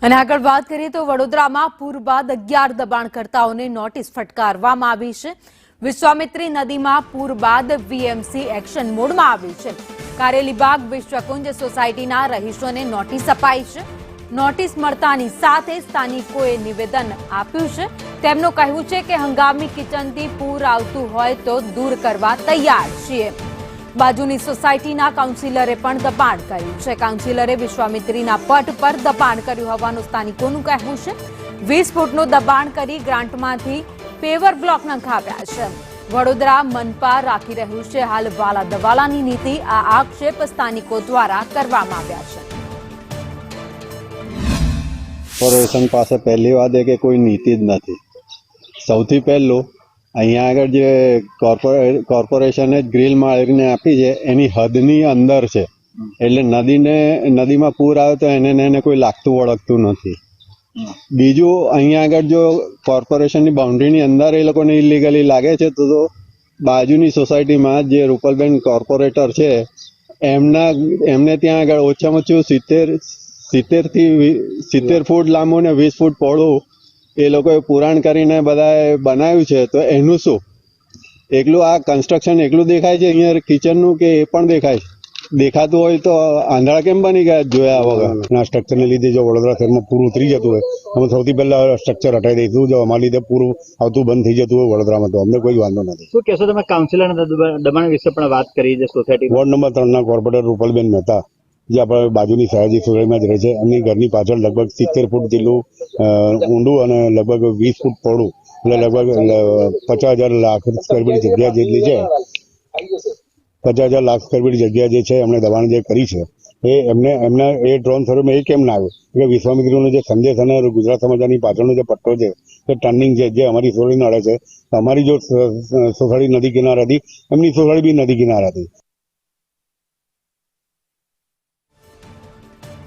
અને આગળ વાત કરીએ તો વડોદરામાં પૂર બાદ 11 દબાણકર્તાઓને નોટિસ ફટકારવામાં આવી છે। વિશ્વામિત્રી નદીમાં પૂર બાદ વીએમસી એક્શન મોડમાં આવી છે। કારેલીબાગ વિશ્વકુંજ સોસાયટીના રહીશોને નોટિસ અપાઈ છે। નોટિસ મળતાની સાથે સ્થાનિકોએ નિવેદન આપ્યું છે। તેમનું કહેવું છે કે હંગામી કિચનથી પૂર આવતું હોય તો દૂર કરવા તૈયાર છીએ। બાજુની સોસાયટીના કાઉન્સિલરે પણ દબાણ કર્યું છે। કાઉન્સિલરે વિશ્વામિત્રીના પટ પર દબાણ કર્યું હોવાનું સ્થાનિકોનું કહેવું છે। 20 ફૂટનું દબાણ કરી ગ્રાન્ટમાંથી પેવર બ્લોક નંખાવ્યા છે। વડોદરા મનપા રાખી રહ્યું છે હાલ વાલા દવાલાની નીતિ। આ આક્ષેપ સ્થાનિકો દ્વારા કરવામાં આવ્યા છે। કોર્પોરેશન પાસે પહેલી વાત એ કે કોઈ નીતિ જ નથી। સૌથી પહેલું અહીંયા આગળ જે કોર્પોરેશને ગ્રીલ મારીને આપી છે એની હદની અંદર છે, એટલે નદીમાં પૂર આવે તો એને કોઈ લાગતું વળગતું નથી। બીજું અહીંયા આગળ જો કોર્પોરેશનની બાઉન્ડ્રીની અંદર એ લોકોને ઇલીગલી લાગે છે તો બાજુની સોસાયટીમાં જે રૂપલબેન કોર્પોરેટર છે એમને ત્યાં આગળ ઓછામાં ઓછું 70 ફૂટ લાંબુ ને 20 ફૂટ પહોળું એ લોકોએ પુરાણ કરીને બધાએ બનાવ્યું છે। તો એનું શું એકલું આ કન્સ્ટ્રક્શન એકલું દેખાય છે અહીંયા કિચનનું કે એ પણ દેખાય છે? દેખાતું હોય તો આંધળા કેમ બની ગયા જોયા વગર? આ સ્ટ્રક્ચરને લીધે જો વડોદરા શહેરમાં પૂરું ઉતરી જતું હોય અમે સૌથી પહેલા સ્ટ્રક્ચર હટાવી દઈશું। જો અમારા લીધે પૂરું આવતું બંધ થઈ જતું હોય વડોદરામાં તો અમને કોઈ વાંધો નથી। શું કહેશો તમે? કાઉન્સિલરના દબાણ વિશે પણ વાત કરી છે સોસાયટી વોર્ડ નંબર 3 ના કોર્પોરેટર રૂપલબેન મહેતા જે આપણે બાજુની સયાજી સોસાયટીમાં જ રહે છે, એમની ઘરની પાછળ લગભગ 70 ફૂટ જેટલું ઊંડું અને લગભગ 20 ફૂટ પહોળું એટલે લગભગ 50,000 લાખ સ્ક્વેર ફીટ જગ્યા જેટલી છે। 50,000 લાખ સ્ક્વેર ફીટ જગ્યા જે છે એમણે દબાણ જે કરી છે એ એમના એ ડ્રોન સર્વેમાં એ કેમ ના આવ્યું કે વિશ્વામિત્રીનો જે સંદેશ અને ગુજરાત સમાચારની પાછળનો જે પટ્ટો છે એ ટર્નિંગ છે જે અમારી સોસાયટીને અડે છે, અમારી જો સોસાયટી નદી કિનારે હતી એમની સોસાયટી બી નદી કિનારે હતી।